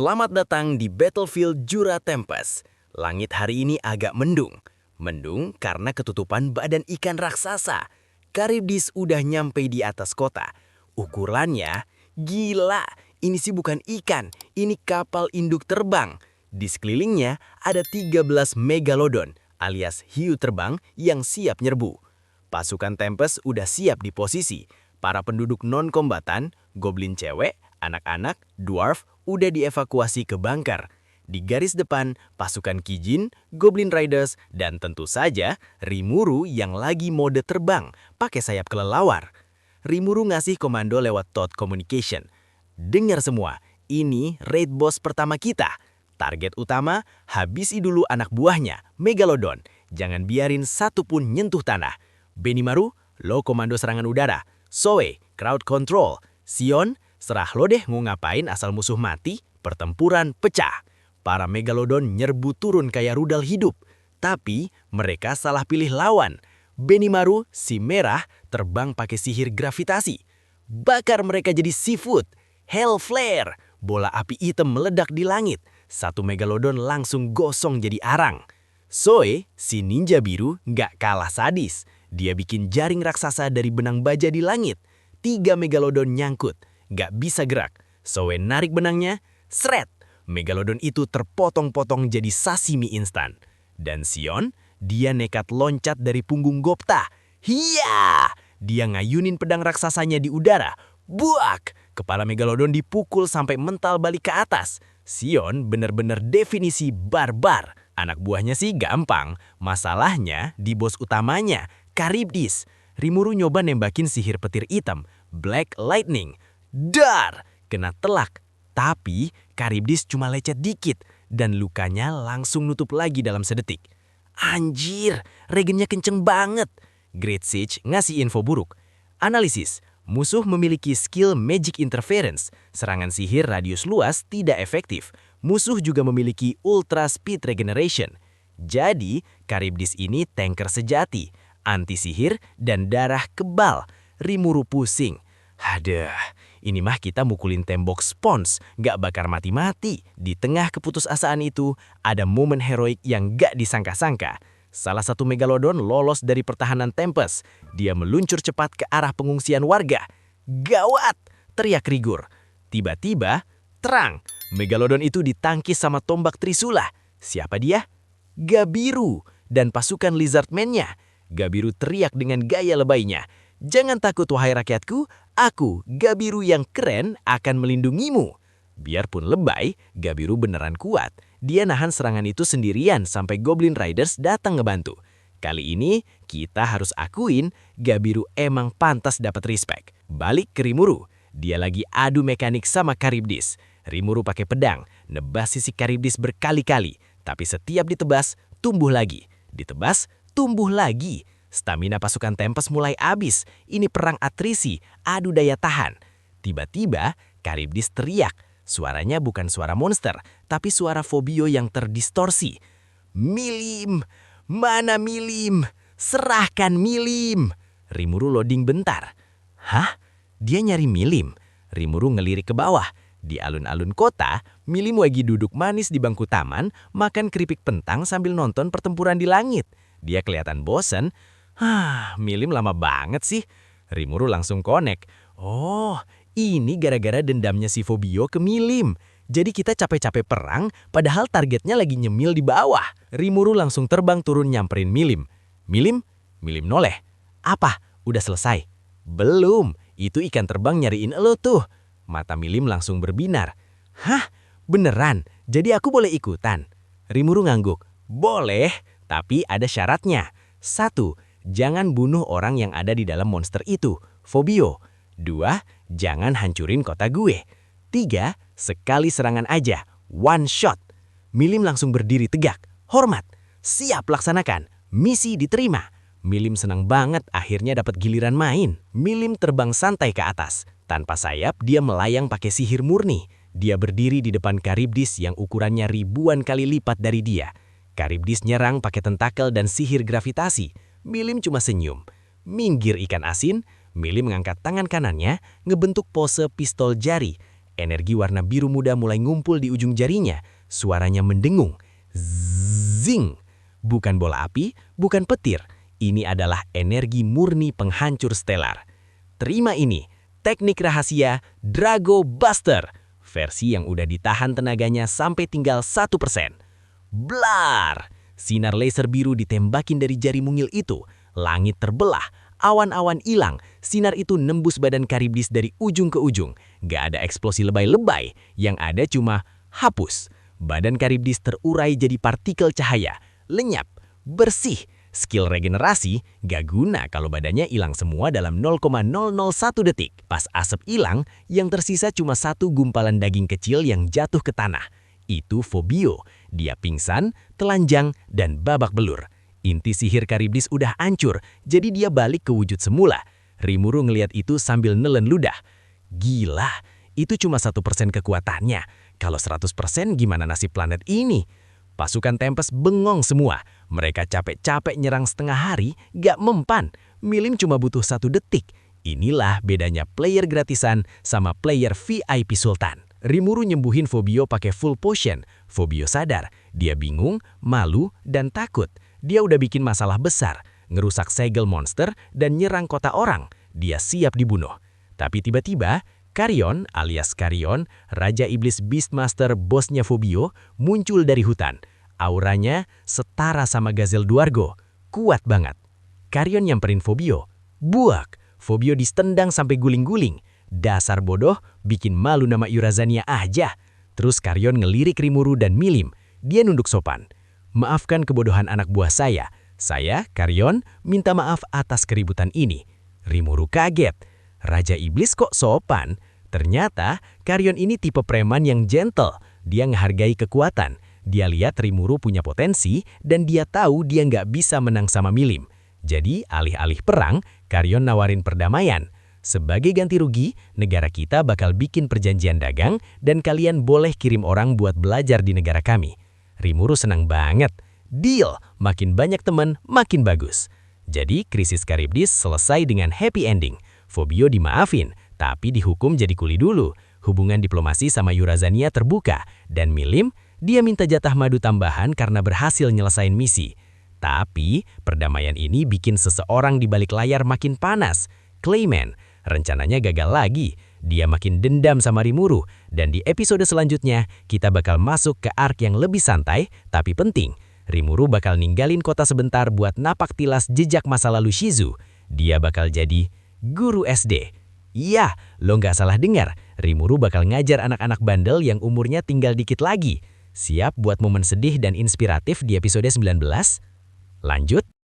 Selamat datang di Battlefield Jura Tempest. Langit hari ini agak mendung. Mendung karena ketutupan badan ikan raksasa. Charybdis udah nyampe di atas kota. Ukurannya gila. Ini sih bukan ikan, ini kapal induk terbang. Di sekelilingnya ada 13 megalodon alias hiu terbang yang siap nyerbu. Pasukan Tempest udah siap di posisi. Para penduduk non-kombatan, goblin cewek, anak-anak, dwarf udah dievakuasi ke bunker. Di garis depan, pasukan Kijin, Goblin Riders, dan tentu saja Rimuru yang lagi mode terbang pakai sayap kelelawar. Rimuru ngasih komando lewat Thought Communication. Dengar semua, ini raid boss pertama kita. Target utama, habisi dulu anak buahnya, Megalodon. Jangan biarin satu pun nyentuh tanah. Benimaru, lo komando serangan udara. Zoe, crowd control. Sion, serah lo deh mau ngapain asal musuh mati, pertempuran pecah. Para Megalodon nyerbu turun kayak rudal hidup. Tapi mereka salah pilih lawan. Benimaru, si merah, terbang pakai sihir gravitasi. Bakar mereka jadi seafood. Hell Flare, bola api hitam meledak di langit. Satu Megalodon langsung gosong jadi arang. Zoe, si ninja biru, nggak kalah sadis. Dia bikin jaring raksasa dari benang baja di langit. 3 Megalodon nyangkut, nggak bisa gerak. Zoe narik benangnya, sret. Megalodon itu terpotong-potong jadi sashimi instan. Dan Sion, dia nekat loncat dari punggung Gopta. Hiya! Dia ngayunin pedang raksasanya di udara. Buak! Kepala Megalodon dipukul sampai mental balik ke atas. Sion bener-bener definisi barbar. Anak buahnya sih gampang. Masalahnya di bos utamanya, Charybdis. Rimuru nyoba nembakin sihir petir hitam, Black Lightning. Dar! Kena telak. Tapi Charybdis cuma lecet dikit dan lukanya langsung nutup lagi dalam sedetik. Anjir, regennya kenceng banget. Great Sage ngasih info buruk. Analisis, musuh memiliki skill Magic Interference. Serangan sihir radius luas tidak efektif. Musuh juga memiliki Ultra Speed Regeneration. Jadi, Charybdis ini tanker sejati. Anti sihir dan darah kebal. Rimuru pusing. Aduh, ini mah kita mukulin tembok spons, gak bakar mati-mati. Di tengah keputusasaan itu, ada momen heroik yang gak disangka-sangka. Salah satu Megalodon lolos dari pertahanan Tempest. Dia meluncur cepat ke arah pengungsian warga. Gawat! Teriak Rigur. Tiba-tiba, terang. Megalodon itu ditangkis sama tombak Trisula. Siapa dia? Gabiru dan pasukan Lizardman-nya. Gabiru teriak dengan gaya lebaynya. Jangan takut wahai rakyatku, aku, Gabiru yang keren, akan melindungimu. Biarpun lebay, Gabiru beneran kuat. Dia nahan serangan itu sendirian sampai Goblin Riders datang ngebantu. Kali ini, kita harus akuin Gabiru emang pantas dapat respect. Balik ke Rimuru. Dia lagi adu mekanik sama Charybdis. Rimuru pakai pedang, nebas sisi Charybdis berkali-kali. Tapi setiap ditebas, tumbuh lagi. Ditebas, tumbuh lagi. Stamina pasukan Tempest mulai habis. Ini perang atrisi, adu daya tahan. Tiba-tiba, Charybdis teriak. Suaranya bukan suara monster, tapi suara Fobio yang terdistorsi. Milim! Mana Milim? Serahkan Milim! Rimuru loading bentar. Hah? Dia nyari Milim? Rimuru ngelirik ke bawah. Di alun-alun kota, Milim lagi duduk manis di bangku taman, makan keripik pentang sambil nonton pertempuran di langit. Dia kelihatan bosen. Milim lama banget sih. Rimuru langsung connect. Oh, ini gara-gara dendamnya si Fobio ke Milim. Jadi kita capek-capek perang, padahal targetnya lagi nyemil di bawah. Rimuru langsung terbang turun nyamperin Milim. Milim? Milim noleh. Apa? Udah selesai? Belum. Itu ikan terbang nyariin elo tuh. Mata Milim langsung berbinar. Hah? Beneran? Jadi aku boleh ikutan? Rimuru ngangguk. Boleh, tapi ada syaratnya. 1. Jangan bunuh orang yang ada di dalam monster itu, Fobio. 2. Jangan hancurin kota gue. 3. Sekali serangan aja, one shot. Milim langsung berdiri tegak. Hormat. Siap laksanakan. Misi diterima. Milim senang banget akhirnya dapat giliran main. Milim terbang santai ke atas. Tanpa sayap, dia melayang pakai sihir murni. Dia berdiri di depan Charybdis yang ukurannya ribuan kali lipat dari dia. Charybdis nyerang pakai tentakel dan sihir gravitasi. Milim cuma senyum. Minggir ikan asin, Milim mengangkat tangan kanannya, ngebentuk pose pistol jari. Energi warna biru muda mulai ngumpul di ujung jarinya. Suaranya mendengung. Zing! Bukan bola api, bukan petir. Ini adalah energi murni penghancur stelar. Terima ini, teknik rahasia Drago Buster. Versi yang udah ditahan tenaganya sampai tinggal 1%. Blar! Sinar laser biru ditembakin dari jari mungil itu. Langit terbelah. Awan-awan hilang, sinar itu nembus badan Charybdis dari ujung ke ujung. Gak ada eksplosi lebay-lebay, yang ada cuma hapus. Badan Charybdis terurai jadi partikel cahaya, lenyap, bersih. Skill regenerasi gak guna kalau badannya hilang semua dalam 0,001 detik. Pas asap hilang, yang tersisa cuma satu gumpalan daging kecil yang jatuh ke tanah. Itu Fobio, dia pingsan, telanjang, dan babak belur. Inti sihir Charybdis udah hancur, jadi dia balik ke wujud semula. Rimuru ngelihat itu sambil nelen ludah. Gila, itu cuma 1% kekuatannya. Kalau 100% gimana nasib planet ini? Pasukan Tempest bengong semua. Mereka capek-capek nyerang setengah hari, gak mempan. Milim cuma butuh 1 detik. Inilah bedanya player gratisan sama player VIP Sultan. Rimuru nyembuhin Fobio pakai full potion. Fobio sadar, dia bingung, malu, dan takut. Dia udah bikin masalah besar, ngerusak segel monster dan nyerang kota orang. Dia siap dibunuh. Tapi tiba-tiba, Carrion alias Carrion, Raja Iblis Beastmaster bosnya Fobio, muncul dari hutan. Auranya setara sama Gazel Duargo, kuat banget. Carrion nyamperin Fobio. Buak! Fobio ditendang sampai guling-guling. Dasar bodoh, bikin malu nama Urazania aja. Terus Carrion ngelirik Rimuru dan Milim. Dia nunduk sopan. Maafkan kebodohan anak buah saya. Saya, Carrion, minta maaf atas keributan ini. Rimuru kaget. Raja Iblis kok sopan? Ternyata Carrion ini tipe preman yang gentle. Dia ngehargai kekuatan. Dia lihat Rimuru punya potensi dan dia tahu dia nggak bisa menang sama Milim. Jadi alih-alih perang, Carrion nawarin perdamaian. Sebagai ganti rugi, negara kita bakal bikin perjanjian dagang dan kalian boleh kirim orang buat belajar di negara kami. Rimuru senang banget. Deal, makin banyak teman, makin bagus. Jadi krisis Charybdis selesai dengan happy ending. Fobio dimaafin, tapi dihukum jadi kuli dulu. Hubungan diplomasi sama Urazania terbuka. Dan Milim, dia minta jatah madu tambahan karena berhasil nyelesain misi. Tapi perdamaian ini bikin seseorang di balik layar makin panas. Clayman, rencananya gagal lagi. Dia makin dendam sama Rimuru, dan di episode selanjutnya kita bakal masuk ke arc yang lebih santai tapi penting. Rimuru bakal ninggalin kota sebentar buat napak tilas jejak masa lalu Shizu. Dia bakal jadi guru SD. Iya, lo nggak salah dengar. Rimuru bakal ngajar anak-anak bandel yang umurnya tinggal dikit lagi. Siap buat momen sedih dan inspiratif di episode 19? Lanjut.